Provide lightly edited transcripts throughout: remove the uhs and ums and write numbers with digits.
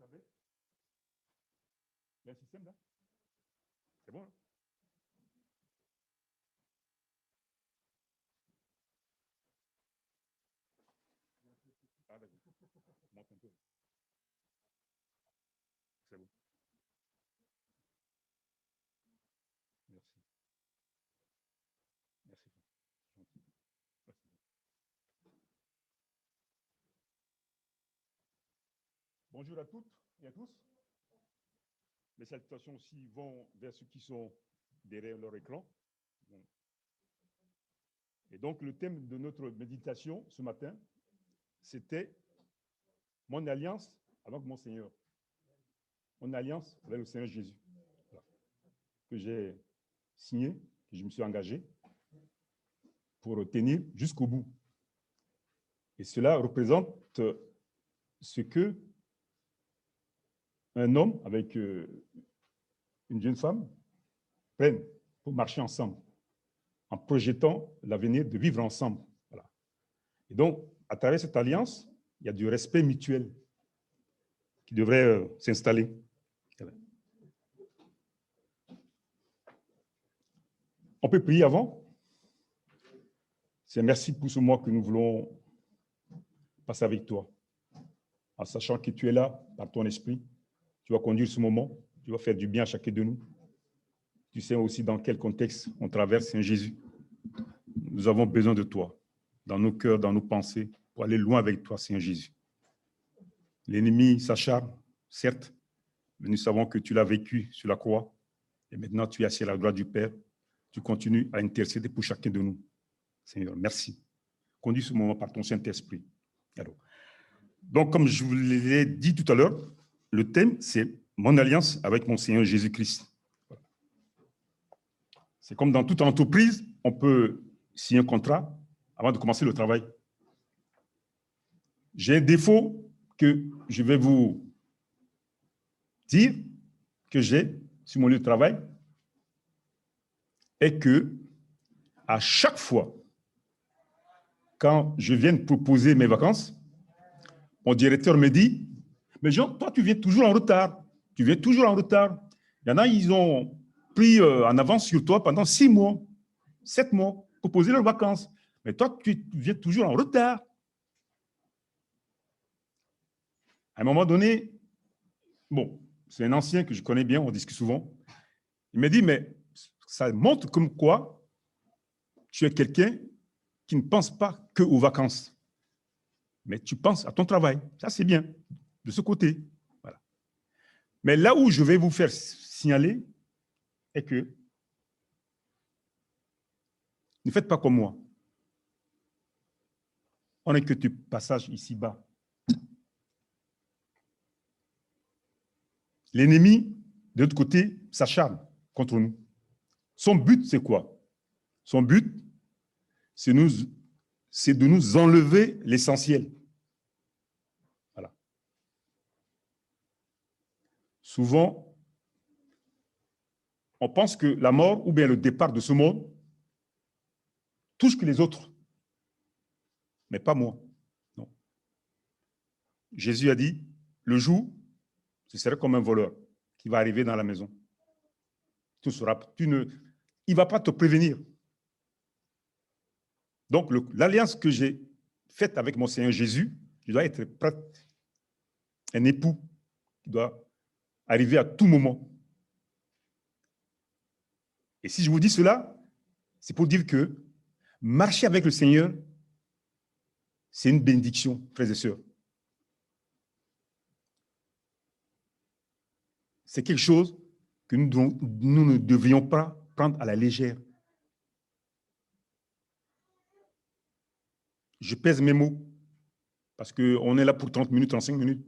savez? Il y a un système là? C'est bon, hein? Ah, d'accord. Monte un peu. C'est bon. Merci. Merci. Gentil. Merci. Bonjour à toutes et à tous. Mes salutations aussi vont vers ceux qui sont derrière leur écran. Et donc, le thème de notre méditation ce matin, c'était mon alliance avec mon Seigneur. Mon alliance avec le Seigneur Jésus. Voilà. Que j'ai signé, que je me suis engagé pour tenir jusqu'au bout. Et cela représente ce que un homme avec une jeune femme prennent pour marcher ensemble, en projetant l'avenir de vivre ensemble. Voilà. Et donc, à travers cette alliance, il y a du respect mutuel qui devrait s'installer. Voilà. On peut prier avant. C'est merci pour ce mois que nous voulons passer avec toi, en sachant que tu es là par ton esprit. Tu vas conduire ce moment, tu vas faire du bien à chacun de nous. Tu sais aussi dans quel contexte on traverse, Seigneur Jésus. Nous avons besoin de toi, dans nos cœurs, dans nos pensées, pour aller loin avec toi, Seigneur Jésus. L'ennemi s'acharne, certes, mais nous savons que tu l'as vécu sur la croix, et maintenant tu es assis à la droite du Père. Tu continues à intercéder pour chacun de nous. Seigneur, merci. Conduis ce moment par ton Saint-Esprit. Alors, donc, comme je vous l'ai dit tout à l'heure, le thème, c'est mon alliance avec mon Seigneur Jésus-Christ. Voilà. C'est comme dans toute entreprise, on peut signer un contrat avant de commencer le travail. J'ai un défaut que je vais vous dire que j'ai sur mon lieu de travail et que à chaque fois, quand je viens de proposer mes vacances, mon directeur me dit, mais Jean, toi, tu viens toujours en retard. Tu viens toujours en retard. Il y en a, ils ont pris en avance sur toi pendant 6 mois, 7 mois pour poser leurs vacances. Mais toi, tu viens toujours en retard. À un moment donné, bon, c'est un ancien que je connais bien, on discute souvent. Il me dit, mais ça montre comme quoi tu es quelqu'un qui ne pense pas qu'aux vacances, mais tu penses à ton travail. Ça, c'est bien, de ce côté. Voilà. Mais là où je vais vous faire signaler est que ne faites pas comme moi. On n'est que de passage ici-bas. L'ennemi, de l'autre côté, s'acharne contre nous. Son but, c'est quoi? Son but, c'est de nous enlever l'essentiel. Voilà. Souvent, on pense que la mort ou bien le départ de ce monde touche que les autres, mais pas moi. Non. Jésus a dit, le jour, ce serait comme un voleur qui va arriver dans la maison. Il ne va pas te prévenir. Donc, l'alliance que j'ai faite avec mon Seigneur Jésus, je dois être prêt. Un époux qui doit arriver à tout moment. Et si je vous dis cela, c'est pour dire que marcher avec le Seigneur, c'est une bénédiction, frères et sœurs. C'est quelque chose que nous ne devrions pas prendre à la légère. Je pèse mes mots, parce qu'on est là pour 30 minutes, 35 minutes.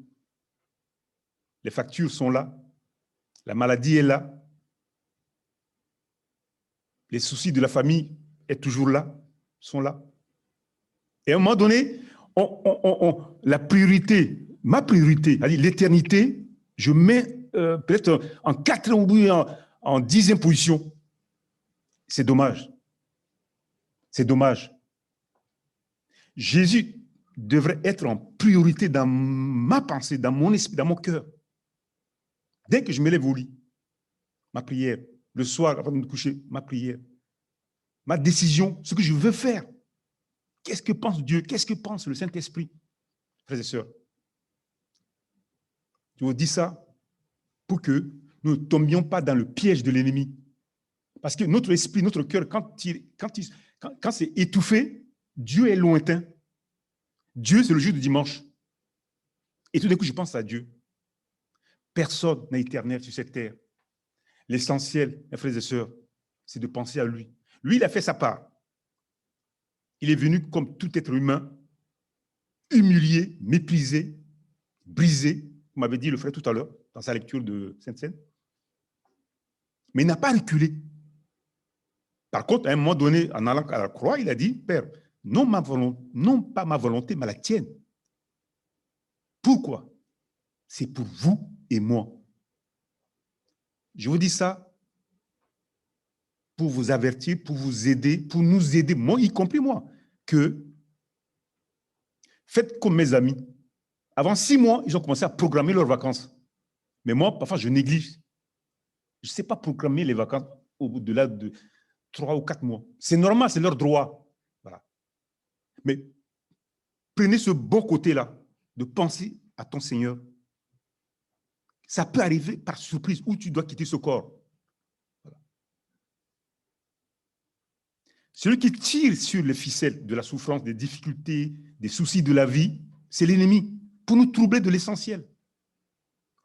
Les factures sont là, la maladie est là, les soucis de la famille sont toujours là, sont là. Et à un moment donné, la priorité, ma priorité, l'éternité, je mets peut-être en 4e ou en 10e position. C'est dommage. C'est dommage. Jésus devrait être en priorité dans ma pensée, dans mon esprit, dans mon cœur. Dès que je me lève au lit, ma prière, le soir avant de me coucher, ma prière, ma décision, ce que je veux faire. Qu'est-ce que pense Dieu? Qu'est-ce que pense le Saint-Esprit? Frères et sœurs, je vous dis ça pour que nous ne tombions pas dans le piège de l'ennemi. Parce que notre esprit, notre cœur, quand c'est étouffé, Dieu est lointain. Dieu, c'est le jour du dimanche. Et tout d'un coup, je pense à Dieu. Personne n'est éternel sur cette terre. L'essentiel, mes frères et sœurs, c'est de penser à lui. Lui, il a fait sa part. Il est venu comme tout être humain, humilié, méprisé, brisé, vous m'avez dit le frère tout à l'heure, dans sa lecture de Sainte-Seine. Mais il n'a pas reculé. Par contre, à un moment donné, en allant à la croix, il a dit, Père, non pas ma volonté, mais la tienne. Pourquoi? C'est pour vous et moi. Je vous dis ça pour vous avertir, pour vous aider, pour nous aider, moi, y compris moi, que faites comme mes amis. Avant 6 mois, ils ont commencé à programmer leurs vacances. Mais moi, parfois, je néglige. Je ne sais pas programmer les vacances au-delà de 3 ou 4 mois. C'est normal, c'est leur droit. Voilà. Mais prenez ce bon côté-là, de penser à ton Seigneur. Ça peut arriver par surprise où tu dois quitter ce corps. Voilà. Celui qui tire sur les ficelles de la souffrance, des difficultés, des soucis de la vie, c'est l'ennemi, pour nous troubler de l'essentiel,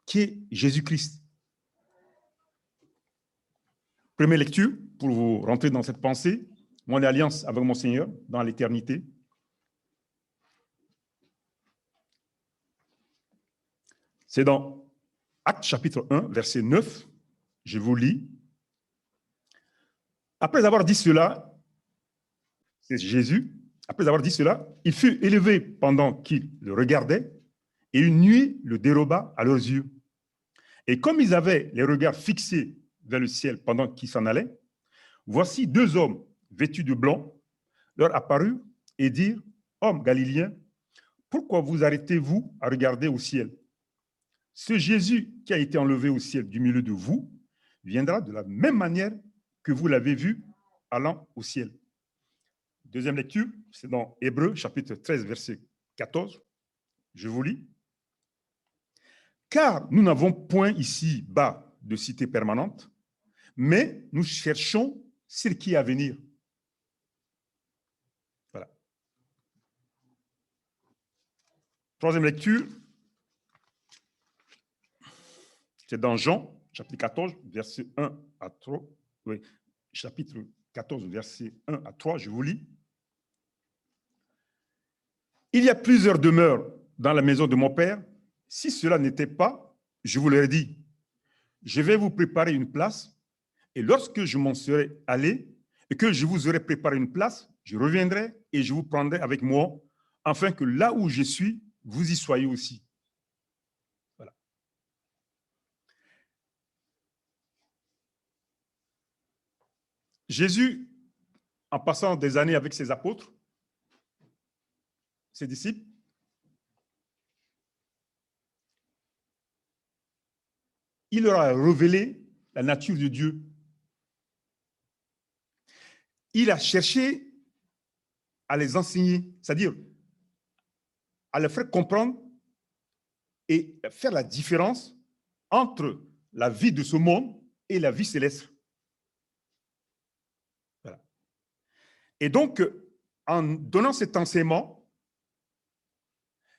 qui est Jésus-Christ. Première lecture, pour vous rentrer dans cette pensée, mon alliance avec mon Seigneur dans l'éternité. C'est dans Actes chapitre 1, verset 9. Je vous lis. Après avoir dit cela, c'est Jésus, après avoir dit cela, il fut élevé pendant qu'ils le regardaient, et une nuée le déroba à leurs yeux. Et comme ils avaient les regards fixés vers le ciel pendant qu'ils s'en allaient, voici 2 hommes vêtus de blanc leur apparurent et dirent, hommes galiléens, pourquoi vous arrêtez-vous à regarder au ciel? Ce Jésus qui a été enlevé au ciel du milieu de vous viendra de la même manière que vous l'avez vu allant au ciel. Deuxième lecture, c'est dans Hébreux, chapitre 13, verset 14. Je vous lis. Car nous n'avons point ici bas de cité permanente, mais nous cherchons ce qui est à venir. Voilà. Troisième lecture, c'est dans Jean, chapitre 14, verset 1 à 3. Oui, chapitre 14, verset 1 à 3, je vous lis. Il y a plusieurs demeures dans la maison de mon Père. Si cela n'était pas, je vous l'aurais dit, je vais vous préparer une place, et lorsque je m'en serai allé et que je vous aurai préparé une place, je reviendrai et je vous prendrai avec moi, afin que là où je suis, vous y soyez aussi. Voilà. Jésus, en passant des années avec ses apôtres, ses disciples, il leur a révélé la nature de Dieu. Il a cherché à les enseigner, c'est-à-dire à leur faire comprendre et faire la différence entre la vie de ce monde et la vie céleste. Voilà. Et donc, en donnant cet enseignement,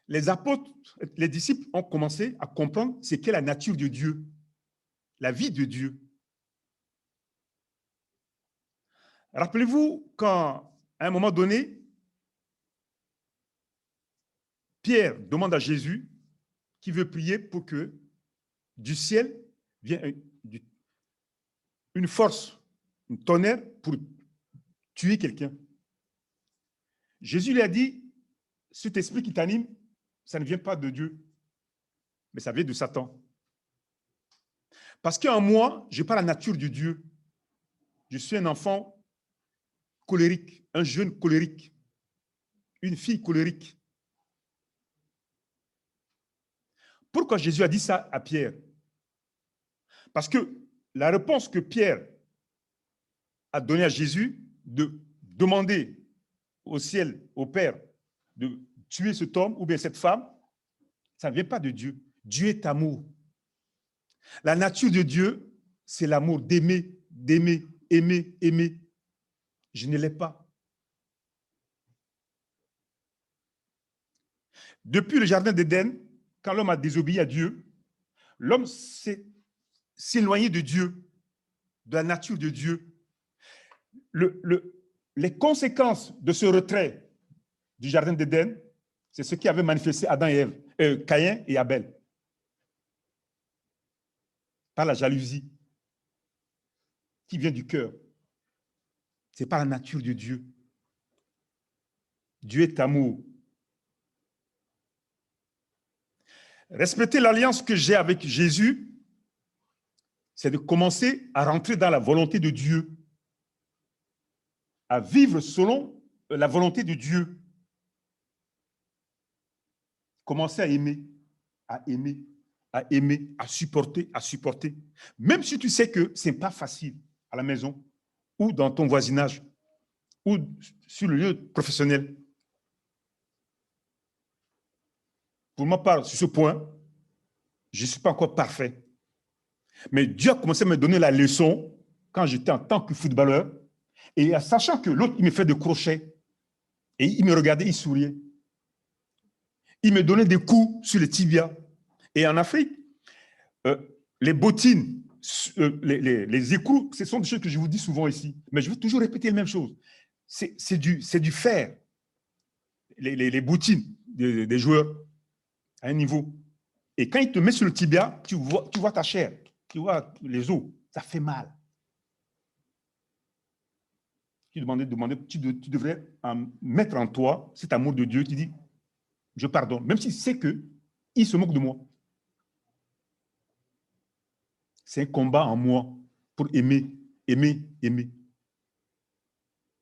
les apôtres, les disciples ont commencé à comprendre ce qu'est la nature de Dieu, la vie de Dieu. Rappelez-vous quand, à un moment donné, Pierre demande à Jésus qui veut prier pour que du ciel vienne une force, une tonnerre pour tuer quelqu'un. Jésus lui a dit, cet esprit qui t'anime, ça ne vient pas de Dieu, mais ça vient de Satan. Parce qu'en moi, je n'ai pas la nature de Dieu. Je suis un enfant colérique, un jeune colérique, une fille colérique. Pourquoi Jésus a dit ça à Pierre? Parce que la réponse que Pierre a donnée à Jésus de demander au ciel, au Père, de tuer cet homme ou bien cette femme, ça ne vient pas de Dieu. Dieu est amour. La nature de Dieu, c'est l'amour, d'aimer, d'aimer, aimer, aimer. Je ne l'ai pas. Depuis le jardin d'Éden, quand l'homme a désobéi à Dieu, l'homme s'est éloigné de Dieu, de la nature de Dieu. Les conséquences de ce retrait du jardin d'Éden, c'est ce qui avait manifesté Adam et Ève, Caïn et Abel. Par la jalousie qui vient du cœur. Ce n'est pas la nature de Dieu. Dieu est amour. Respecter l'alliance que j'ai avec Jésus, c'est de commencer à rentrer dans la volonté de Dieu, à vivre selon la volonté de Dieu. Commencer à aimer, à aimer, à aimer, à supporter, à supporter. Même si tu sais que ce n'est pas facile à la maison ou dans ton voisinage ou sur le lieu professionnel. Pour ma part, sur ce point, je ne suis pas encore parfait. Mais Dieu a commencé à me donner la leçon quand j'étais en tant que footballeur, et en sachant que l'autre, il me fait des crochets, et il me regardait, il souriait. Il me donnait des coups sur les tibias. Et en Afrique, les bottines, les écrous, ce sont des choses que je vous dis souvent ici. Mais je veux toujours répéter la même chose. C'est du fer. Les bottines des joueurs à un niveau. Et quand il te met sur le tibia, tu vois ta chair, tu vois les os, ça fait mal. Tu devrais mettre en toi cet amour de Dieu qui dit, je pardonne, même s'il sait qu'il se moque de moi. C'est un combat en moi pour aimer, aimer, aimer.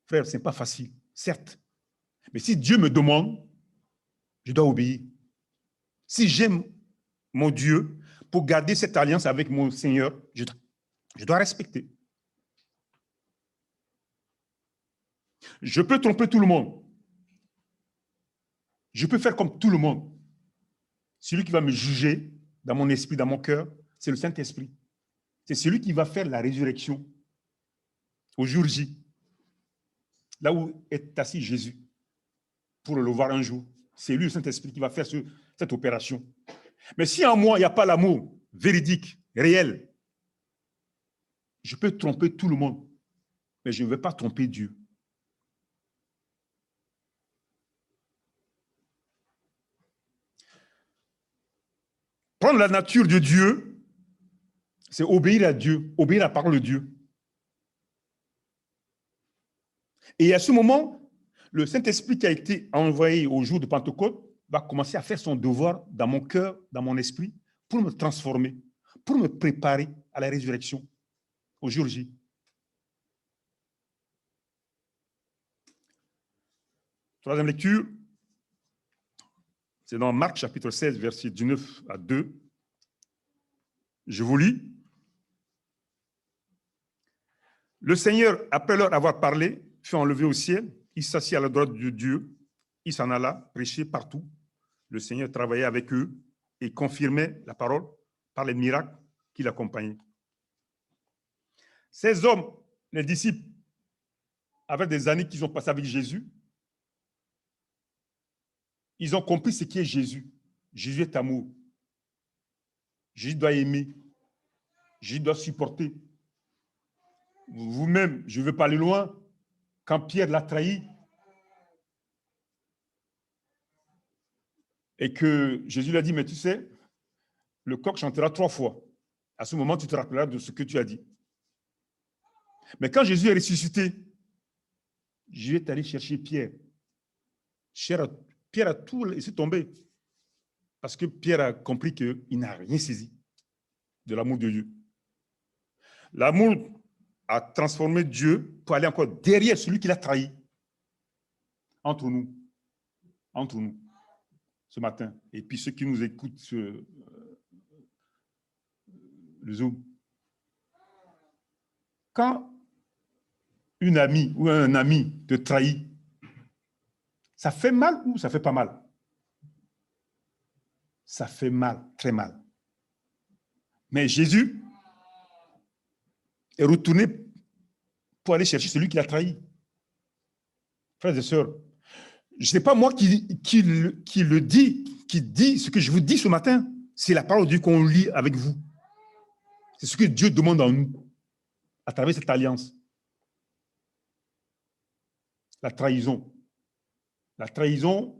Frère, ce n'est pas facile, certes. Mais si Dieu me demande, je dois obéir. Si j'aime mon Dieu, pour garder cette alliance avec mon Seigneur, je dois respecter. Je peux tromper tout le monde. Je peux faire comme tout le monde. Celui qui va me juger dans mon esprit, dans mon cœur, c'est le Saint-Esprit. C'est celui qui va faire la résurrection au jour J, là où est assis Jésus, pour le voir un jour. C'est lui, le Saint-Esprit, qui va faire cette opération. Mais si en moi, il n'y a pas l'amour véridique, réel, je peux tromper tout le monde, mais je ne vais pas tromper Dieu. Prendre la nature de Dieu, c'est obéir à Dieu, obéir à la parole de Dieu. Et à ce moment, le Saint-Esprit qui a été envoyé au jour de Pentecôte va commencer à faire son devoir dans mon cœur, dans mon esprit, pour me transformer, pour me préparer à la résurrection, au jour J. Troisième lecture, c'est dans Marc chapitre 16, verset 19 à 2. Je vous lis. Le Seigneur, après leur avoir parlé, fut enlevé au ciel. Il s'assit à la droite de Dieu. Il s'en alla prêcher partout. Le Seigneur travaillait avec eux et confirmait la parole par les miracles qui l'accompagnaient. Ces hommes, les disciples, avec des années qu'ils ont passées avec Jésus, ils ont compris ce qui est Jésus. Jésus est amour. Jésus doit aimer. Jésus doit supporter. Vous-même, je ne veux pas aller loin, quand Pierre l'a trahi et que Jésus lui a dit, mais tu sais, le coq chantera 3 fois. À ce moment, tu te rappelleras de ce que tu as dit. Mais quand Jésus est ressuscité, Jésus est allé chercher Pierre. Pierre a tout laissé tomber. Parce que Pierre a compris qu'il n'a rien saisi de l'amour de Dieu. L'amour a transformé Dieu pour aller encore derrière celui qui l'a trahi. Entre nous, ce matin. Et puis ceux qui nous écoutent sur le Zoom. quand une amie ou un ami te trahit, ça fait mal ou ça fait pas mal? Ça fait mal, très mal. Mais Jésus est retourné pour aller chercher celui qui l'a trahi. Frères et sœurs, ce n'est pas moi qui le dit, qui dit ce que je vous dis ce matin. C'est la parole de Dieu qu'on lit avec vous. C'est ce que Dieu demande en nous, à travers cette alliance. La trahison. La trahison,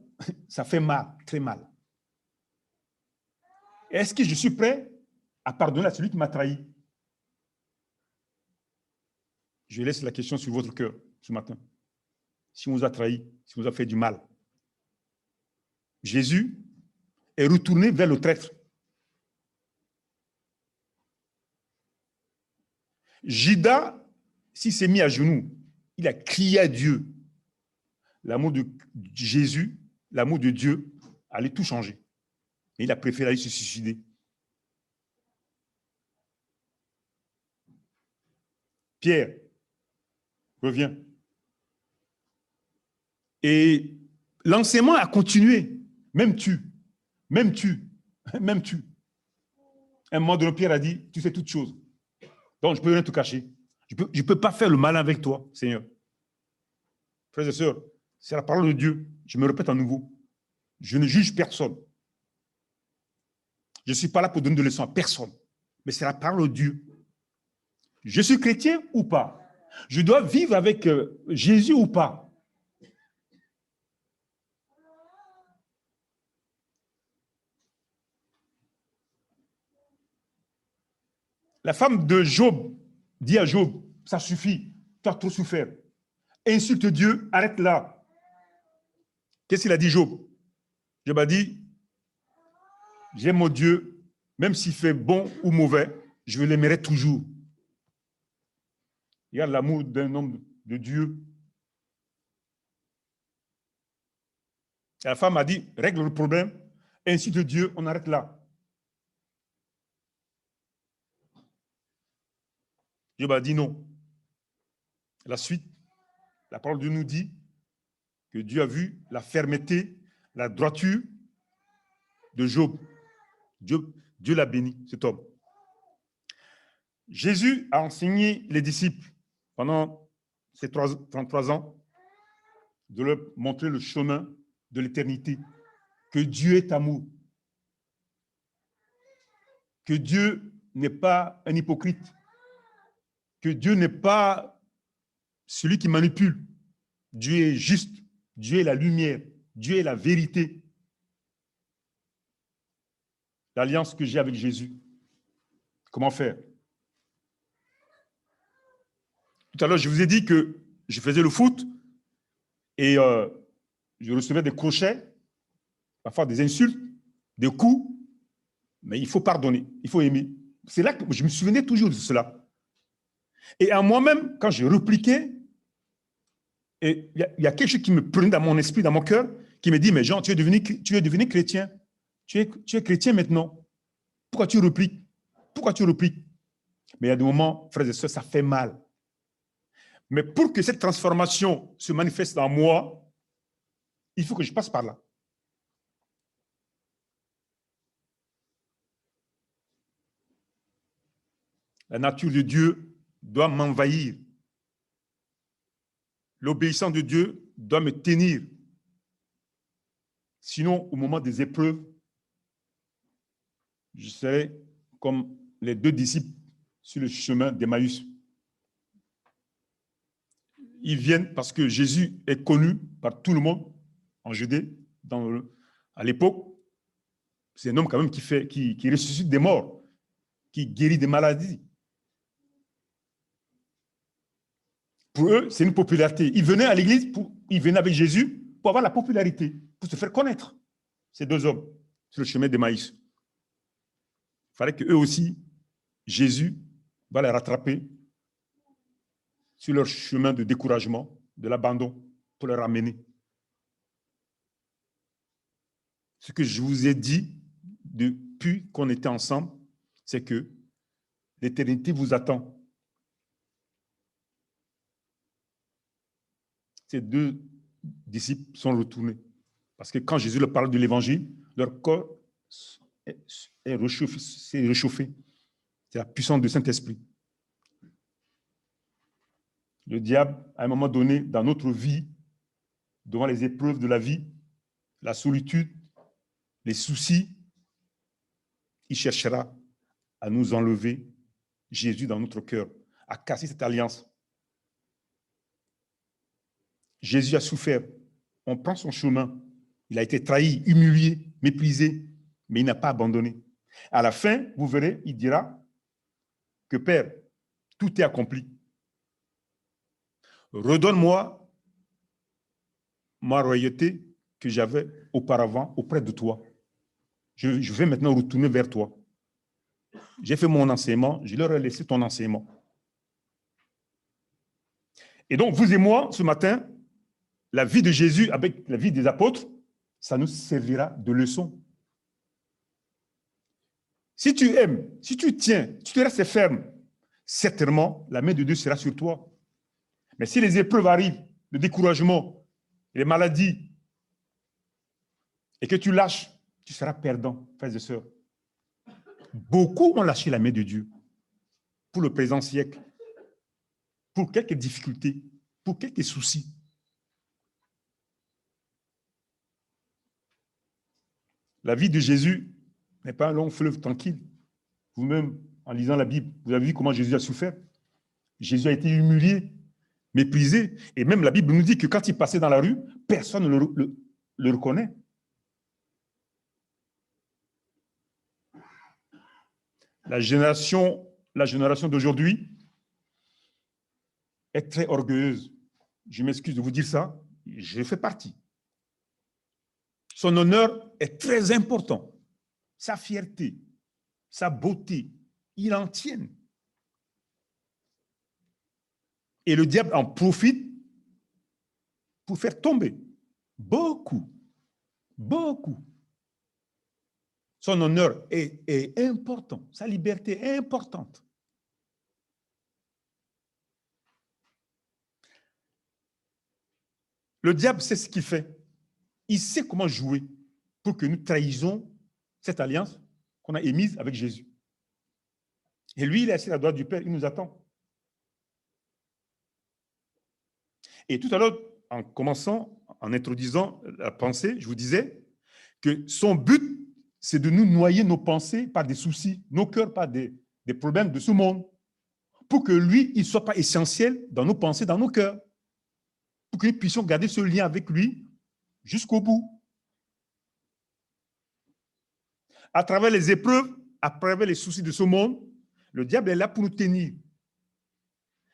ça fait mal, très mal. Est-ce que je suis prêt à pardonner à celui qui m'a trahi? Je laisse la question sur votre cœur ce matin. Si on vous a trahi, si on vous a fait du mal. Jésus est retourné vers le traître. Judas, s'il s'est mis à genoux, il a crié à Dieu. L'amour de Jésus, l'amour de Dieu, allait tout changer. Et il a préféré aller se suicider. Pierre, reviens. Et l'enseignement a continué. Même tu. À un moment donné, Pierre a dit, tu sais toutes choses. Donc, je ne peux rien te cacher. Je ne peux pas faire le malin avec toi, Seigneur. Frères et sœurs, c'est la parole de Dieu. Je me répète à nouveau. Je ne juge personne. Je ne suis pas là pour donner de leçons à personne. Mais c'est la parole de Dieu. Je suis chrétien ou pas? Je dois vivre avec Jésus ou pas? La femme de Job dit à Job, ça suffit, tu as trop souffert. Insulte Dieu, arrête là. Qu'est-ce qu'il a dit Job? Job a dit, j'aime mon Dieu, même s'il fait bon ou mauvais, je l'aimerai toujours. Il y a l'amour d'un homme de Dieu. Et la femme a dit, règle le problème, insulte Dieu, on arrête là. Job a dit non. La suite, la parole de Dieu nous dit que Dieu a vu la fermeté, la droiture de Job. Dieu l'a béni, cet homme. Jésus a enseigné les disciples pendant ces 33 ans de leur montrer le chemin de l'éternité, que Dieu est amour, que Dieu n'est pas un hypocrite, que Dieu n'est pas celui qui manipule. Dieu est juste, Dieu est la lumière, Dieu est la vérité. L'alliance que j'ai avec Jésus, comment faire? Tout à l'heure, je vous ai dit que je faisais le foot et je recevais des crochets, parfois des insultes, des coups, mais il faut pardonner, il faut aimer. C'est là que je me souvenais toujours de cela. Et à moi-même, quand je repliquais, il y a quelque chose qui me prenait dans mon esprit, dans mon cœur, qui me dit, mais Jean, tu es devenu chrétien. Tu es chrétien maintenant. Pourquoi tu repliques? Pourquoi tu repliques? Mais il y a des moments, frères et sœurs, ça fait mal. Mais pour que cette transformation se manifeste en moi, il faut que je passe par là. La nature de Dieu doit m'envahir. L'obéissance de Dieu doit me tenir. Sinon, au moment des épreuves, je serai comme les deux disciples sur le chemin d'Emmaüs. Ils viennent parce que Jésus est connu par tout le monde en Judée, à l'époque. C'est un homme quand même qui ressuscite des morts, qui guérit des maladies. Pour eux, c'est une popularité. Ils venaient à l'église, ils venaient avec Jésus pour avoir la popularité, pour se faire connaître. Ces deux hommes sur le chemin d'Emmaüs. Il fallait qu'eux aussi, Jésus va les rattraper sur leur chemin de découragement, de l'abandon, pour les ramener. Ce que je vous ai dit depuis qu'on était ensemble, c'est que l'éternité vous attend. ces deux disciples sont retournés. Parce que quand Jésus leur parle de l'évangile, leur corps est réchauffé, s'est réchauffé. C'est la puissance du Saint-Esprit. Le diable, à un moment donné, dans notre vie, devant les épreuves de la vie, la solitude, les soucis, il cherchera à nous enlever Jésus dans notre cœur, à casser cette alliance. Jésus a souffert. On prend son chemin. Il a été trahi, humilié, méprisé, mais il n'a pas abandonné. À la fin, vous verrez, il dira que Père, tout est accompli. Redonne-moi ma royauté que j'avais auparavant auprès de toi. Je vais maintenant retourner vers toi. J'ai fait mon enseignement, je leur ai laissé ton enseignement. Et donc, vous et moi, ce matin, la vie de Jésus avec la vie des apôtres, ça nous servira de leçon. Si tu aimes, si tu tiens, si tu restes ferme, certainement, la main de Dieu sera sur toi. Mais si les épreuves arrivent, le découragement, les maladies, et que tu lâches, tu seras perdant, frères et sœurs. Beaucoup ont lâché la main de Dieu pour le présent siècle, pour quelques difficultés, pour quelques soucis. La vie de Jésus n'est pas un long fleuve tranquille. Vous-même, en lisant la Bible, vous avez vu comment Jésus a souffert. Jésus a été humilié, méprisé. Et même la Bible nous dit que quand il passait dans la rue, personne ne le reconnaît. La génération d'aujourd'hui est très orgueilleuse. Je m'excuse de vous dire ça, je fais partie. Son honneur est très important. Sa fierté, sa beauté, il en tient. Et le diable en profite pour faire tomber beaucoup. Son honneur est important, sa liberté est importante. Le diable sait ce qu'il fait. Il sait comment jouer pour que nous trahisons cette alliance qu'on a émise avec Jésus. Et lui, il est assis à la droite du Père, il nous attend. Et tout à l'heure, en commençant, en introduisant la pensée, je vous disais que son but, c'est de nous noyer nos pensées par des soucis, nos cœurs par des problèmes de ce monde, pour que lui, il ne soit pas essentiel dans nos pensées, dans nos cœurs, pour que nous puissions garder ce lien avec lui jusqu'au bout. À travers les épreuves, à travers les soucis de ce monde, le diable est là pour nous tenir.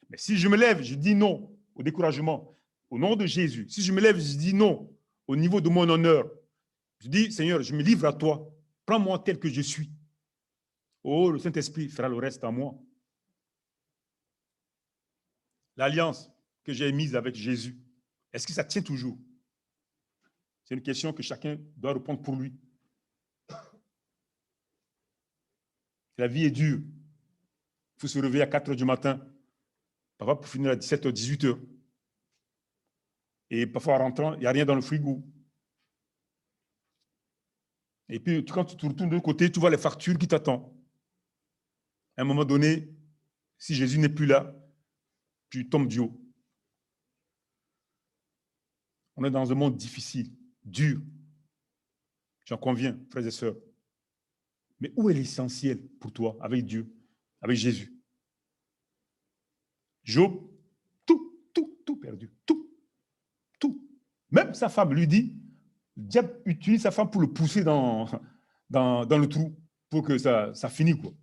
Mais si je me lève, je dis non au découragement, au nom de Jésus. Si je me lève, je dis non au niveau de mon honneur. Je dis, Seigneur, je me livre à toi. Prends-moi tel que je suis. Oh, le Saint-Esprit fera le reste à moi. L'alliance que j'ai mise avec Jésus, est-ce que ça tient toujours? C'est une question que chacun doit répondre pour lui. La vie est dure. Il faut se réveiller à 4 heures du matin. Parfois pour finir à 17 h, 18 h. Et parfois en rentrant, il n'y a rien dans le frigo. Et puis quand tu te retournes de l'autre côté, tu vois les factures qui t'attendent. À un moment donné, si Jésus n'est plus là, tu tombes du haut. On est dans un monde difficile, dur. J'en conviens, frères et sœurs. Mais où est l'essentiel pour toi avec Dieu, avec Jésus? Job, tout perdu, tout. Même sa femme lui dit, le diable utilise sa femme pour le pousser dans le trou, pour que ça finisse, quoi.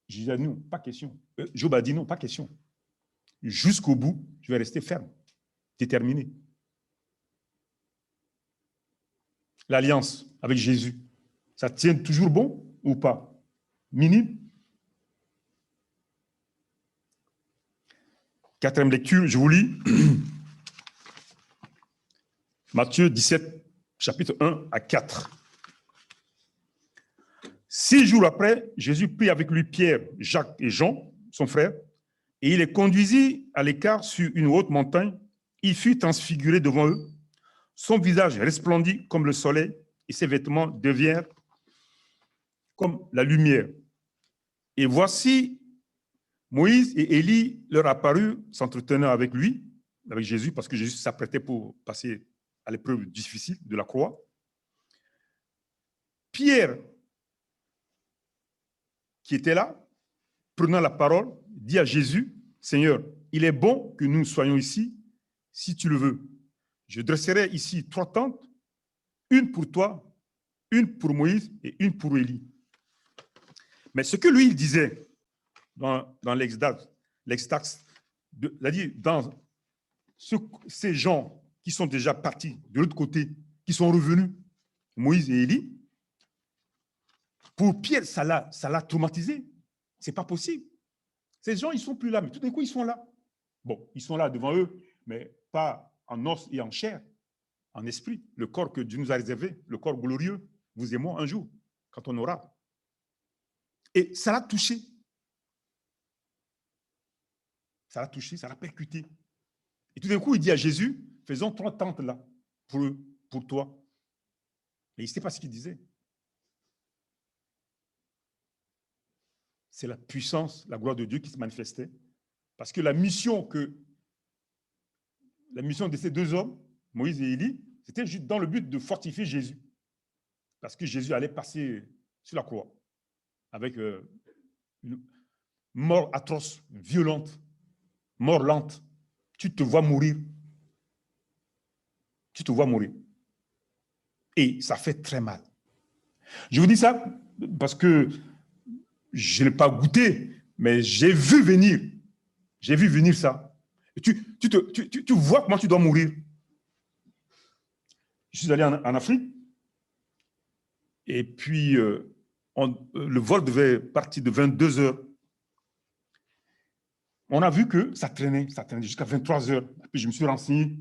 J'ai dit non, pas question. Job a dit non, pas question. Jusqu'au bout, je vais rester ferme, déterminé. L'alliance avec Jésus, ça tient toujours bon ou pas? Minime. 4e lecture, je vous lis. Matthieu 17, chapitre 1 à 4. 6 jours après, Jésus prit avec lui Pierre, Jacques et Jean, son frère, et il les conduisit à l'écart sur une haute montagne il fut transfiguré devant eux. Son visage resplendit comme le soleil et ses vêtements devinrent comme la lumière. Et voici, Moïse et Élie leur apparurent, s'entretenant avec lui, avec Jésus, parce que Jésus s'apprêtait pour passer à l'épreuve difficile de la croix. Pierre, qui était là, prenant la parole, dit à Jésus, « Seigneur, il est bon que nous soyons ici, si tu le veux. Je dresserai ici 3 tentes, une pour toi, une pour Moïse et une pour Élie. » Mais ce que lui, il disait dans l'extaxe, c'est-à-dire dans ces gens qui sont déjà partis de l'autre côté, qui sont revenus, Moïse et Élie, pour Pierre, ça l'a traumatisé. Ce n'est pas possible. Ces gens, ils ne sont plus là, mais tout d'un coup, ils sont là. Bon, ils sont là devant eux, mais pas en os et en chair, en esprit. Le corps que Dieu nous a réservé, le corps glorieux, vous et moi, un jour, quand on aura. Et ça l'a touché. Ça l'a touché, ça l'a percuté. Et tout d'un coup, il dit à Jésus, faisons 3 tentes là, pour eux, pour toi. Mais il ne sait pas ce qu'il disait. C'est la puissance, la gloire de Dieu qui se manifestait. Parce que la mission de ces 2 hommes, Moïse et Élie, c'était juste dans le but de fortifier Jésus. Parce que Jésus allait passer sur la croix avec une mort atroce, violente, mort lente. Tu te vois mourir. Tu te vois mourir. Et ça fait très mal. Je vous dis ça parce que je n'ai pas goûté, mais j'ai vu venir. J'ai vu venir ça. Et tu vois comment tu dois mourir. Je suis allé en Afrique et puis le vol devait partir de 22 heures. On a vu que ça traînait jusqu'à 23 heures. Puis je me suis renseigné.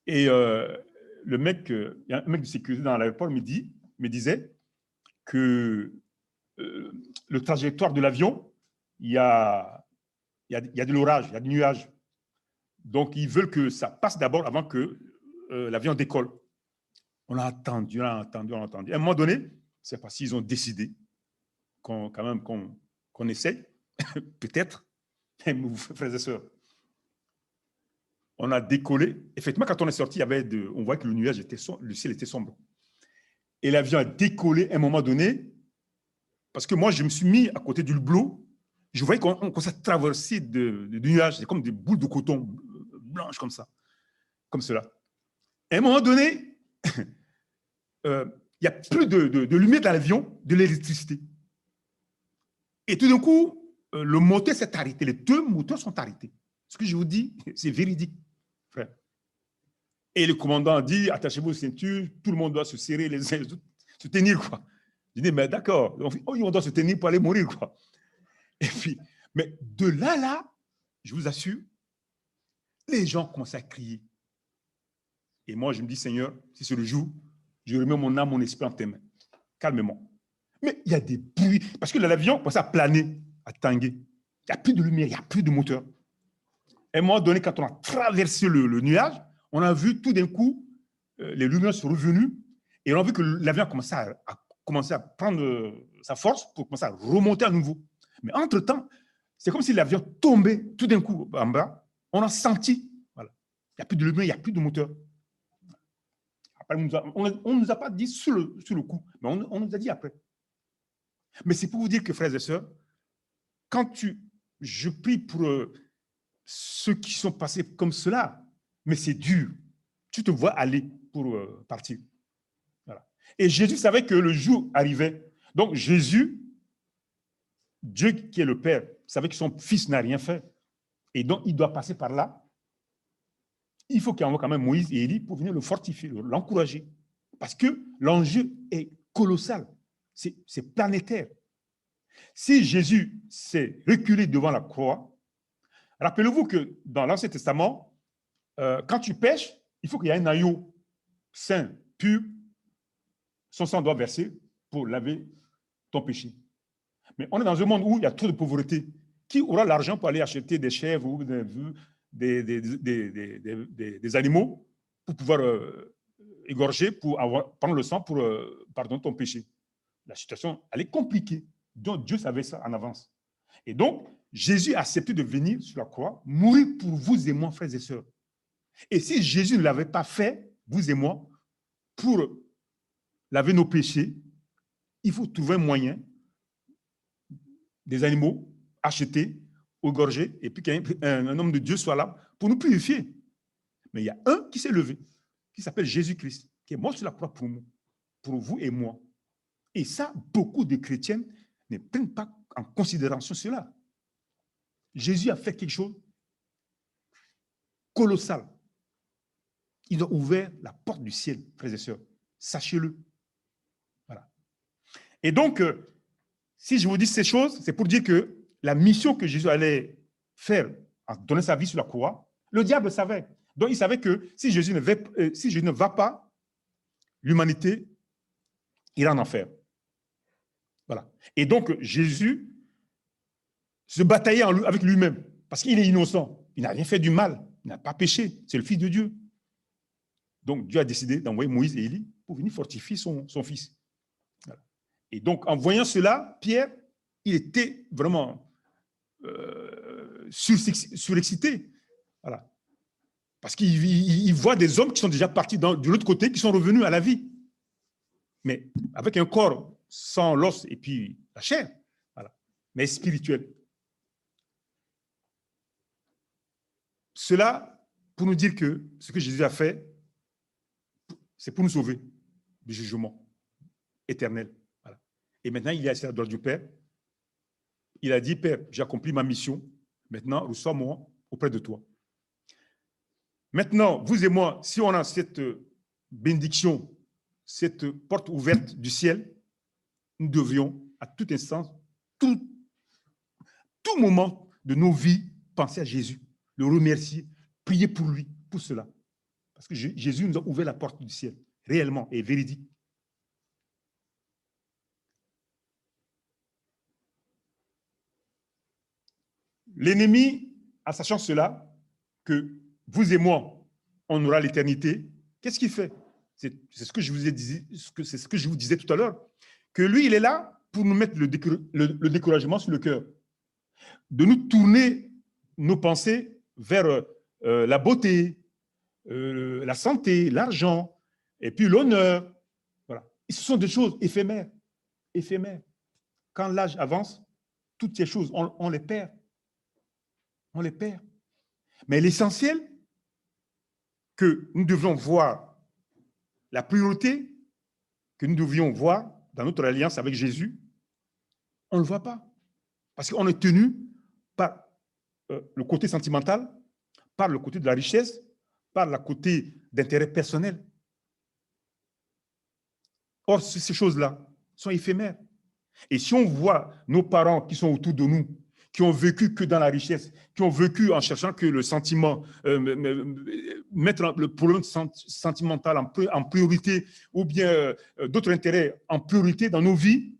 Et le mec, il y a un mec de sécurité dans l'aéroport me disait que le trajectoire de l'avion, il y a de l'orage, il y a du nuage. Donc, ils veulent que ça passe d'abord avant que l'avion décolle. On a attendu. À un moment donné, c'est parce qu'ils ont décidé qu'on essaye, peut-être, frères et sœurs. On a décollé. Effectivement, quand on est sorti, on voit que le nuage était sombre, le ciel était sombre. Et l'avion a décollé à un moment donné, parce que moi, je me suis mis à côté du hublot. Je voyais qu'on commençait à traverser du nuage. C'est comme des boules de coton blanches comme ça, comme cela. À un moment donné, il n'y a plus de lumière dans l'avion, de l'électricité. Et tout d'un coup, le moteur s'est arrêté. Les 2 moteurs sont arrêtés. Ce que je vous dis, c'est véridique, frère. Et le commandant a dit, attachez-vous aux ceintures, tout le monde doit se serrer les uns les autres, se tenir, quoi. Je dis, mais d'accord, on doit se tenir pour aller mourir, quoi. Et puis, mais de là, je vous assure, les gens commencent à crier. Et moi, je me dis, Seigneur, si c'est le jour, je remets mon âme, mon esprit en tes mains. Calmement. Mais il y a des bruits, parce que l'avion commence à planer, à tanguer. Il n'y a plus de lumière, il n'y a plus de moteur. À un moment donné, quand on a traversé le nuage, on a vu tout d'un coup, les lumières sont revenues, et on a vu que l'avion a commencé à prendre sa force pour commencer à remonter à nouveau. Mais entre-temps, c'est comme si l'avion tombait tout d'un coup en bas. On a senti, voilà, il n'y a plus de lumière, il n'y a plus de moteur. Après, on ne nous a pas dit sur le coup, mais on nous a dit après. Mais c'est pour vous dire que, frères et sœurs, je prie pour ceux qui sont passés comme cela, mais c'est dur. Tu te vois aller pour partir. Voilà. Et Jésus savait que le jour arrivait. Donc Jésus, Dieu qui est le Père, savait que son fils n'a rien fait. Et donc il doit passer par là. Il faut qu'il envoie quand même Moïse et Élie pour venir le fortifier, l'encourager. Parce que l'enjeu est colossal. C'est planétaire. Si Jésus s'est reculé devant la croix, rappelez-vous que dans l'Ancien Testament, quand tu pêches, il faut qu'il y ait un agneau saint, pur. Son sang doit verser pour laver ton péché. Mais on est dans un monde où il y a trop de pauvreté. Qui aura l'argent pour aller acheter des chèvres ou des vœux des animaux pour pouvoir égorger, pour prendre le sang pour pardonner ton péché. La situation, elle est compliquée. Donc, Dieu savait ça en avance. Et donc, Jésus a accepté de venir sur la croix, mourir pour vous et moi, frères et sœurs. Et si Jésus ne l'avait pas fait, vous et moi, pour laver nos péchés, il faut trouver un moyen, des animaux achetés, égorgés, et puis qu'un homme de Dieu soit là pour nous purifier. Mais il y a un qui s'est levé, qui s'appelle Jésus-Christ, qui est mort sur la croix pour nous, pour vous et moi. Et ça, beaucoup de chrétiens ne prennent pas en considération cela. Jésus a fait quelque chose de colossal. Il a ouvert la porte du ciel, frères et sœurs. Sachez-le. Voilà. Et donc, si je vous dis ces choses, c'est pour dire que la mission que Jésus allait faire en donnant sa vie sur la croix, le diable savait. Donc, il savait que si Jésus ne va pas, l'humanité ira en enfer. Voilà. Et donc, Jésus se bataillait avec lui-même parce qu'il est innocent. Il n'a rien fait du mal. Il n'a pas péché. C'est le Fils de Dieu. Donc, Dieu a décidé d'envoyer Moïse et Élie pour venir fortifier son fils. Voilà. Et donc, en voyant cela, Pierre, il était vraiment surexcité. Voilà. Parce qu'il voit des hommes qui sont déjà partis de l'autre côté, qui sont revenus à la vie. Mais avec un corps sans l'os et puis la chair. Voilà. Mais spirituel. Cela pour nous dire que ce que Jésus a fait, c'est pour nous sauver du jugement éternel. Voilà. Et maintenant, il est assis à la droite du Père. Il a dit, Père, j'ai accompli ma mission. Maintenant, reçois-moi auprès de toi. Maintenant, vous et moi, si on a cette bénédiction, cette porte ouverte du ciel, nous devions à tout instant, tout moment de nos vies, penser à Jésus, le remercier, prier pour lui, pour cela. Parce que Jésus nous a ouvert la porte du ciel, réellement et véridique. L'ennemi, en sachant cela, que vous et moi, on aura l'éternité, qu'est-ce qu'il fait? C'est ce que je vous ai dit, c'est ce que je vous disais tout à l'heure, que lui, il est là pour nous mettre le découragement sur le cœur, de nous tourner nos pensées vers la beauté, la santé, l'argent, et puis l'honneur. Voilà. Et ce sont des choses éphémères. Éphémères. Quand l'âge avance, toutes ces choses, on les perd. On les perd. Mais l'essentiel, que nous devions voir, la priorité que nous devions voir dans notre alliance avec Jésus, on ne le voit pas. Parce qu'on est tenu par le côté sentimental, par le côté de la richesse, par le côté d'intérêt personnel. Or, ces choses-là sont éphémères. Et si on voit nos parents qui sont autour de nous, qui ont vécu que dans la richesse, qui ont vécu en cherchant que le sentiment, mettre le problème sentimental en priorité, ou bien d'autres intérêts en priorité dans nos vies,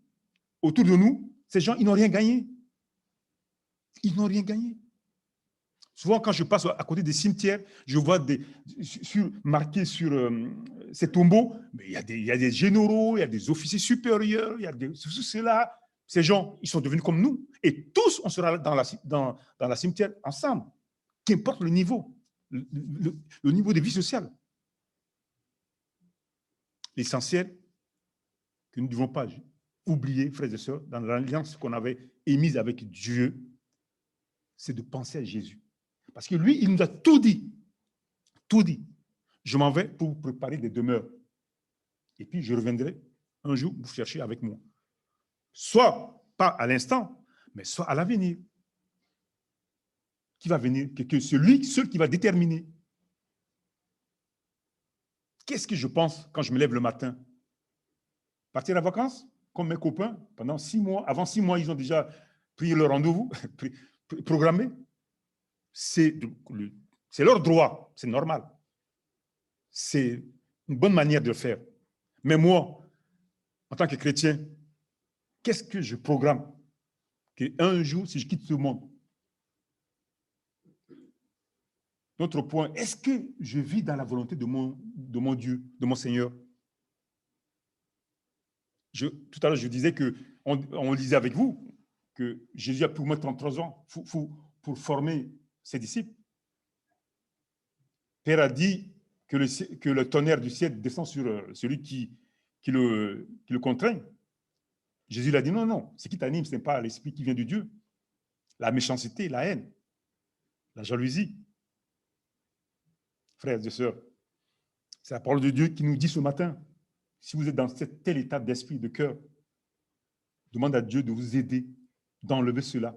autour de nous, ces gens, ils n'ont rien gagné. Ils n'ont rien gagné. Souvent, quand je passe à côté des cimetières, je vois marqués sur ces tombeaux, mais il y a des généraux, il y a des officiers supérieurs, il y a ceux-là. Ces gens, ils sont devenus comme nous. Et tous, on sera dans la cimetière ensemble, qu'importe le niveau, le niveau de vie sociale. L'essentiel que nous ne devons pas oublier, frères et sœurs, dans l'alliance qu'on avait émise avec Dieu, c'est de penser à Jésus. Parce que lui, il nous a tout dit. Tout dit. Je m'en vais pour vous préparer des demeures. Et puis, je reviendrai un jour vous chercher avec moi. Soit pas à l'instant, mais soit à l'avenir. Qui va venir? Celui qui va déterminer. Qu'est-ce que je pense quand je me lève le matin? Partir en vacances, comme mes copains, pendant 6 mois. Avant 6 mois, ils ont déjà pris leur rendez-vous, programmé. C'est leur droit, c'est normal. C'est une bonne manière de le faire. Mais moi, en tant que chrétien, qu'est-ce que je programme? Qu'un jour, si je quitte ce monde, Notre point, est-ce que je vis dans la volonté de mon Dieu, de mon Seigneur? Tout à l'heure, je disais on lisait avec vous que Jésus a pris au moins 33 ans pour former ses disciples. Père a dit que le tonnerre du ciel descend sur celui qui le contraint. Jésus lui a dit non, non, ce qui t'anime, ce n'est pas l'esprit qui vient de Dieu. La méchanceté, la haine, la jalousie. Frères et sœurs, c'est la parole de Dieu qui nous dit ce matin, si vous êtes dans tel état d'esprit, de cœur, demande à Dieu de vous aider d'enlever cela.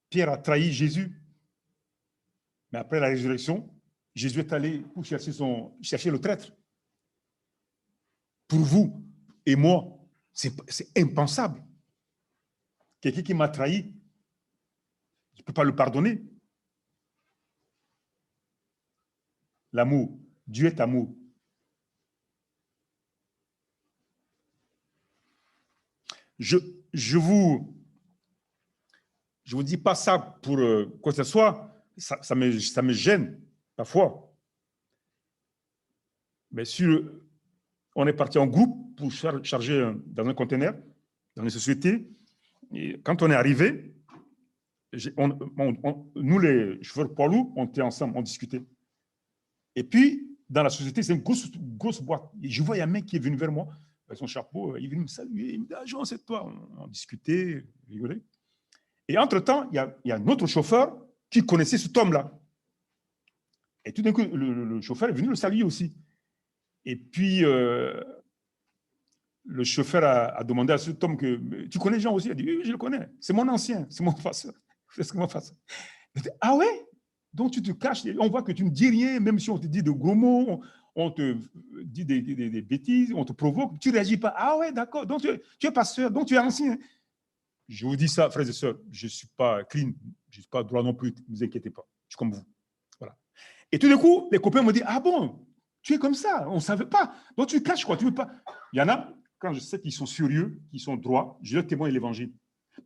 Pierre a trahi Jésus, mais après la résurrection, Jésus est allé pour chercher le traître. Pour vous et moi, c'est impensable. Quelqu'un qui m'a trahi, je ne peux pas le pardonner. L'amour, Dieu est amour. Je vous dis pas ça pour quoi que ce soit, ça me gêne parfois. Mais on est parti en groupe pour charger dans un conteneur, dans une société. Et quand on est arrivé, nous, les chauffeurs poids lourds, on était ensemble, on discutait. Et puis, dans la société, c'est une grosse boîte. Et je vois un mec qui est venu vers moi, avec son chapeau, il est venu me saluer, il me dit « Ah, Jean, c'est toi ». On discutait, on rigolait. Et entre-temps, il y a un autre chauffeur qui connaissait cet homme-là. Et tout d'un coup, le chauffeur est venu le saluer aussi. Et puis, le chauffeur a demandé à cet homme que « Tu connais Jean aussi ?» Il a dit « Oui, je le connais. C'est mon ancien, c'est mon faceur. » C'est mon faceur. Il a dit « Ah ouais? Donc tu te caches, on voit que tu ne dis rien, même si on te dit de gros mots, on te dit des bêtises, on te provoque, tu ne réagis pas. Ah ouais, d'accord, donc tu es pasteur, donc tu es ancien. » Je vous dis ça, frères et sœurs, je ne suis pas clean, je ne suis pas droit non plus, ne vous inquiétez pas, je suis comme vous. Voilà. Et tout d'un coup, les copains me disent « Ah bon, tu es comme ça, on ne savait pas. Donc tu caches quoi, tu ne veux pas. » Il y en a, quand je sais qu'ils sont sérieux, qu'ils sont droits, je leur témoigne l'évangile.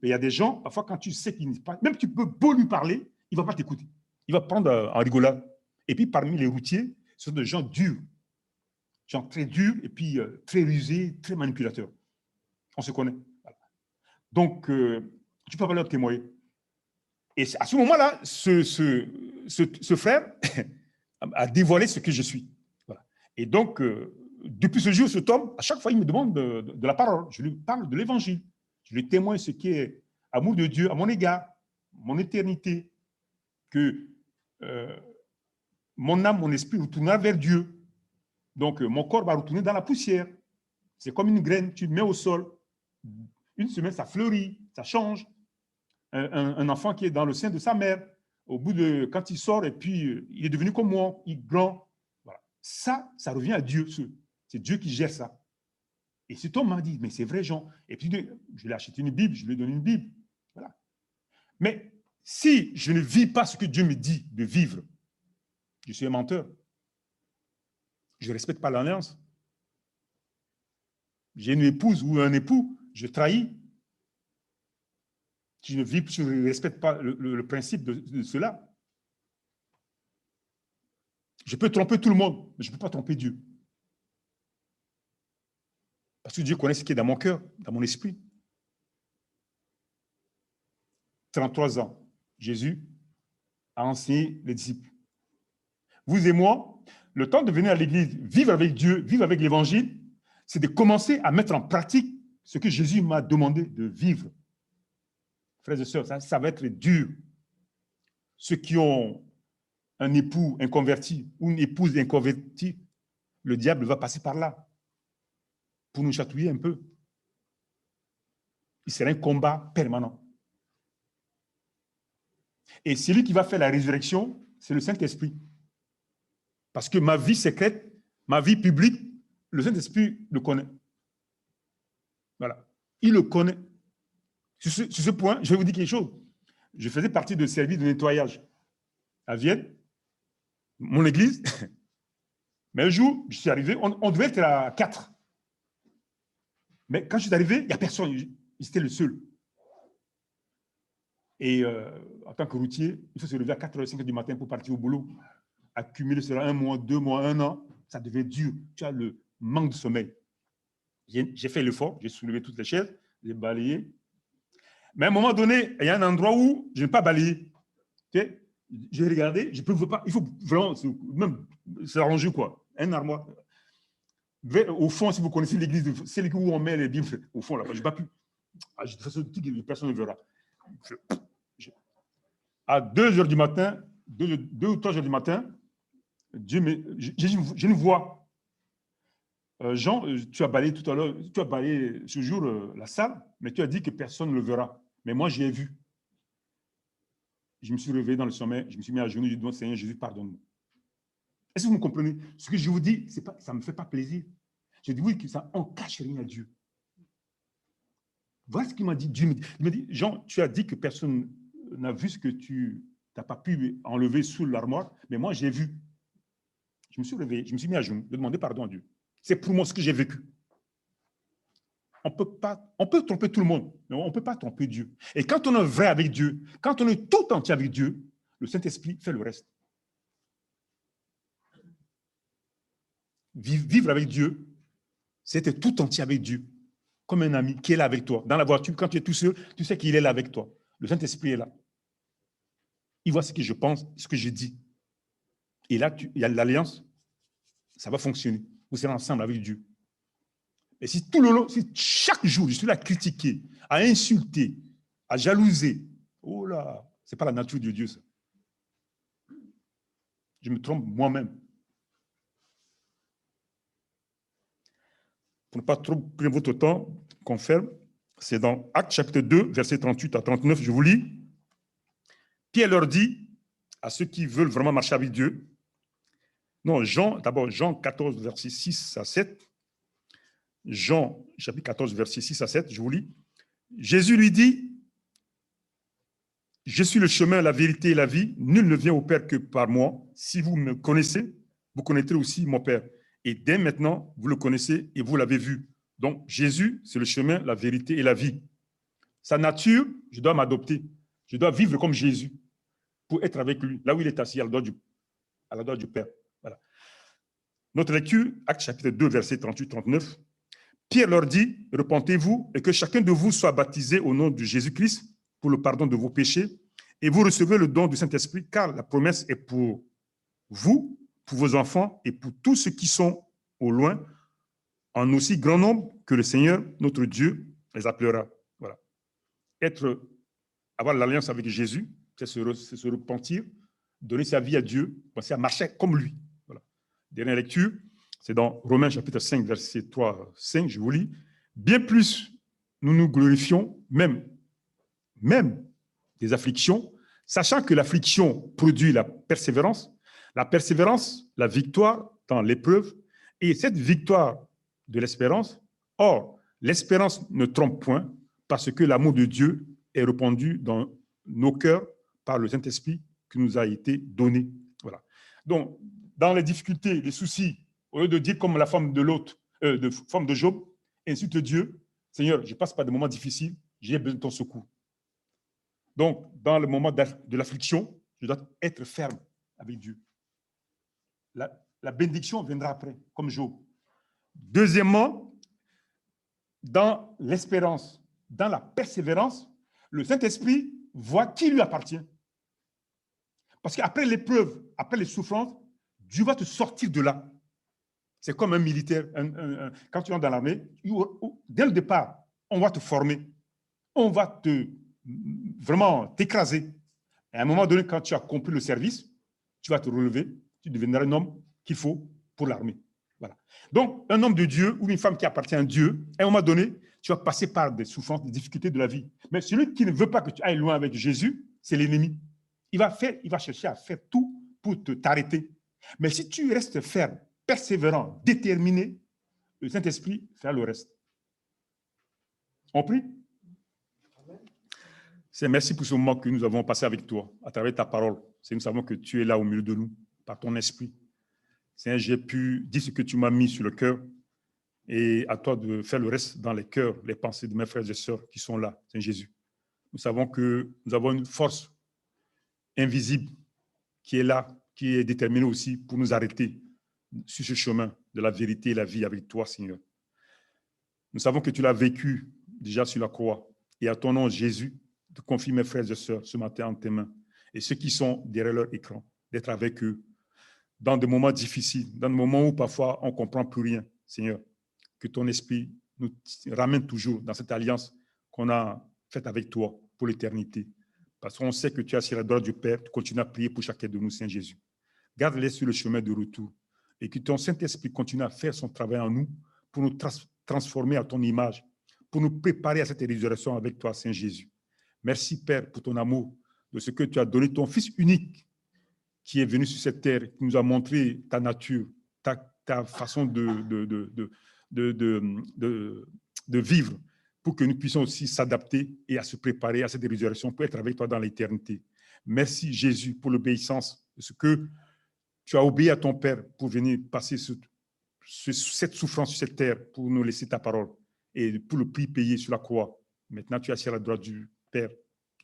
Mais il y a des gens, parfois quand tu sais qu'ils ne pas, même tu peux beau lui parler, il ne va pas t'écouter. Il va prendre en rigolade. Et puis parmi les routiers, ce sont des gens durs, gens très durs et puis très rusés, très manipulateurs. On se connaît. Voilà. Donc, tu ne peux pas leur témoigner. Et à ce moment-là, ce frère a dévoilé ce que je suis. Voilà. Et donc, depuis ce jour, cet homme, à chaque fois, il me demande de la parole. Je lui parle de l'évangile. Je lui témoigne ce qui est amour de Dieu à mon égard, mon éternité, que mon âme, mon esprit retournera vers Dieu. Donc, mon corps va retourner dans la poussière. C'est comme une graine, tu le mets au sol. Une semaine, ça fleurit, ça change. Un enfant qui est dans le sein de sa mère, au bout de, quand il sort, et puis il est devenu comme moi, il grand. Voilà. Ça revient à Dieu. C'est Dieu qui gère ça. Et cet homme m'a dit, mais c'est vrai, Jean. Et puis, je lui ai acheté une Bible, je lui ai donné une Bible. Voilà. Mais si je ne vis pas ce que Dieu me dit de vivre, je suis un menteur. Je ne respecte pas l'alliance. J'ai une épouse ou un époux, je trahis. Si je ne respecte pas le principe de cela. Je peux tromper tout le monde, mais je ne peux pas tromper Dieu. Parce que Dieu connaît ce qui est dans mon cœur, dans mon esprit. 33 ans, Jésus a enseigné les disciples. Vous et moi, le temps de venir à l'église, vivre avec Dieu, vivre avec l'évangile, c'est de commencer à mettre en pratique ce que Jésus m'a demandé de vivre. Frères et sœurs, ça va être dur. Ceux qui ont un époux inconverti ou une épouse inconvertie, le diable va passer par là pour nous chatouiller un peu. Il sera un combat permanent. Et celui qui va faire la résurrection, c'est le Saint-Esprit. Parce que ma vie secrète, ma vie publique, le Saint-Esprit le connaît. Voilà. Il le connaît. Sur ce point, je vais vous dire quelque chose. Je faisais partie de service de nettoyage à Vienne, mon église. Mais un jour, je suis arrivé, on devait être à 4. Mais quand je suis arrivé, il n'y a personne. J'étais le seul. Et en tant que routier, il faut se lever à 4h05 du matin pour partir au boulot. Accumuler cela 1 mois, 2 mois, 1 an, ça devait dur. Tu as le manque de sommeil. J'ai fait l'effort, j'ai soulevé toutes les chaises, j'ai balayé. Mais à un moment donné, il y a un endroit où je n'ai pas balayé. Okay? J'ai regardé, je ne peux pas, il faut vraiment même s'arranger quoi. Un armoire. Au fond, si vous connaissez l'église, c'est l'église où on met les Bibles, au fond, là, je n'ai pas pu. De toute façon, personne ne verra. À 2h du matin, 2 ou 3h du matin, j'ai une voix. Jean, tu as balayé tout à l'heure, tu as balayé ce jour la salle, mais tu as dit que personne ne le verra. Mais moi, j'ai vu. Je me suis réveillé dans le sommeil, je me suis mis à genoux, je dis, Seigneur Jésus, pardonne-moi. Est-ce que vous me comprenez? Ce que je vous dis, ça ne me fait pas plaisir. Je dis oui, que ça, on ne cache rien à Dieu. Voilà ce qu'il m'a dit. Dieu il m'a dit, Jean, tu as dit que personne n'a vu ce que tu n'as pas pu enlever sous l'armoire, mais moi, j'ai vu. Je me suis réveillé, je me suis mis à genoux, de demander pardon à Dieu. C'est pour moi ce que j'ai vécu. On peut tromper tout le monde, mais on ne peut pas tromper Dieu. Et quand on est vrai avec Dieu, quand on est tout entier avec Dieu, le Saint-Esprit fait le reste. Vivre avec Dieu, c'est être tout entier avec Dieu, comme un ami qui est là avec toi. Dans la voiture, quand tu es tout seul, tu sais qu'il est là avec toi. Le Saint-Esprit est là. Il voit ce que je pense, ce que je dis. Et là, il y a l'alliance, ça va fonctionner. Vous serez ensemble avec Dieu. Et si tout le long, si chaque jour, je suis là à critiquer, à insulter, à jalouser, oh là, ce n'est pas la nature de Dieu, ça. Je me trompe moi-même. Pour ne pas trop prendre votre temps, qu'on ferme, c'est dans Actes chapitre 2, versets 38 à 39, je vous lis. Pierre leur dit à ceux qui veulent vraiment marcher avec Dieu, non, d'abord Jean 14, versets 6 à 7, Jean chapitre 14, versets 6 à 7, je vous lis. Jésus lui dit, je suis le chemin, la vérité et la vie. Nul ne vient au Père que par moi. Si vous me connaissez, vous connaîtrez aussi mon Père. Et dès maintenant, vous le connaissez et vous l'avez vu. Donc, Jésus, c'est le chemin, la vérité et la vie. Sa nature, je dois m'adopter. Je dois vivre comme Jésus pour être avec lui, là où il est assis, à la droite du Père. Voilà. Notre lecture, Actes chapitre 2, versets 38-39. Pierre leur dit, repentez-vous et que chacun de vous soit baptisé au nom de Jésus-Christ pour le pardon de vos péchés, et vous recevez le don du Saint-Esprit, car la promesse est pour vous, pour vos enfants et pour tous ceux qui sont au loin, en aussi grand nombre que le Seigneur, notre Dieu, les appellera. Voilà. Avoir l'alliance avec Jésus, c'est se repentir, donner sa vie à Dieu, penser à marcher comme lui. Voilà. Dernière lecture, c'est dans Romains chapitre 5, verset 3, 5, je vous lis. Bien plus, nous nous glorifions, même des afflictions, sachant que l'affliction produit la persévérance, la victoire dans l'épreuve, et cette victoire de l'espérance. Or, l'espérance ne trompe point, parce que l'amour de Dieu est répandu dans nos cœurs par le Saint-Esprit qui nous a été donné. Voilà. Donc, dans les difficultés, les soucis, au lieu de dire comme la femme de l'autre, femme de Job, insulte Dieu, Seigneur, je passe par des moments difficiles, j'ai besoin de ton secours. Donc, dans le moment de l'affliction, je dois être ferme avec Dieu. La bénédiction viendra après, comme Job. Deuxièmement, dans l'espérance, dans la persévérance, le Saint-Esprit voit qui lui appartient. Parce qu'après l'épreuve, après les souffrances, Dieu va te sortir de là. C'est comme un militaire. Quand tu entres dans l'armée, dès le départ, on va te former. On va vraiment t'écraser. Et à un moment donné, quand tu as compris le service, tu vas te relever, tu deviendras un homme qu'il faut pour l'armée. Voilà. Donc, un homme de Dieu ou une femme qui appartient à Dieu, à un moment donné, tu vas passer par des souffrances, des difficultés de la vie. Mais celui qui ne veut pas que tu ailles loin avec Jésus, c'est l'ennemi. Il va chercher à faire tout pour t'arrêter. Mais si tu restes ferme, persévérant, déterminé, le Saint-Esprit fera le reste. On prie? C'est merci pour ce moment que nous avons passé avec toi, à travers ta parole. Nous savons que tu es là au milieu de nous, par ton esprit. Seigneur, j'ai pu dire ce que tu m'as mis sur le cœur et à toi de faire le reste dans les cœurs, les pensées de mes frères et sœurs qui sont là, Seigneur Jésus. nous savons que nous avons une force invisible qui est là, qui est déterminée aussi pour nous arrêter sur ce chemin de la vérité et la vie avec toi, Seigneur. Nous savons que tu l'as vécu déjà sur la croix. Et à ton nom, Jésus, te confie mes frères et sœurs ce matin en tes mains. Et ceux qui sont derrière leur écran, d'être avec eux dans des moments difficiles, dans des moments où parfois on ne comprend plus rien, Seigneur. Que ton esprit nous ramène toujours dans cette alliance qu'on a faite avec toi pour l'éternité. Parce qu'on sait que tu as sur la droite du Père, tu continues à prier pour chacun de nous, Saint Jésus. Garde-les sur le chemin de retour et que ton Saint-Esprit continue à faire son travail en nous pour nous transformer à ton image, pour nous préparer à cette résurrection avec toi, Saint Jésus. Merci, Père, pour ton amour, de ce que tu as donné ton Fils unique qui est venu sur cette terre, qui nous a montré ta nature, ta façon de vivre, pour que nous puissions aussi s'adapter et à se préparer à cette résurrection pour être avec toi dans l'éternité. Merci, Jésus, pour l'obéissance, de ce que tu as obéi à ton Père pour venir passer cette souffrance sur cette terre, pour nous laisser ta parole et pour le prix payé sur la croix. Maintenant, tu es assis à la droite du Père.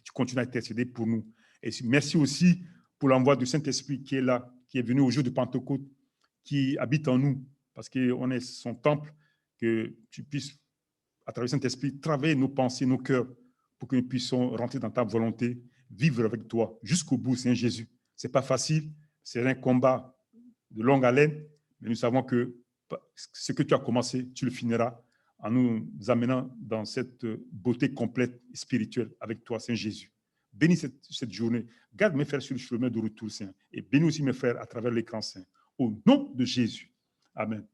Tu continues à intercéder pour nous. Et merci aussi pour l'envoi du Saint-Esprit qui est là, qui est venu au jour de Pentecôte, qui habite en nous, parce qu'on est son temple, que tu puisses, à travers le Saint-Esprit, travailler nos pensées, nos cœurs, pour que nous puissions rentrer dans ta volonté, vivre avec toi jusqu'au bout, Seigneur Jésus. Ce n'est pas facile, c'est un combat de longue haleine, mais nous savons que ce que tu as commencé, tu le finiras en nous amenant dans cette beauté complète spirituelle avec toi, Saint Jésus. Bénis cette journée. Garde mes frères sur le chemin de retour, Saint. Et bénis aussi mes frères à travers l'écran, Saint. Au nom de Jésus. Amen.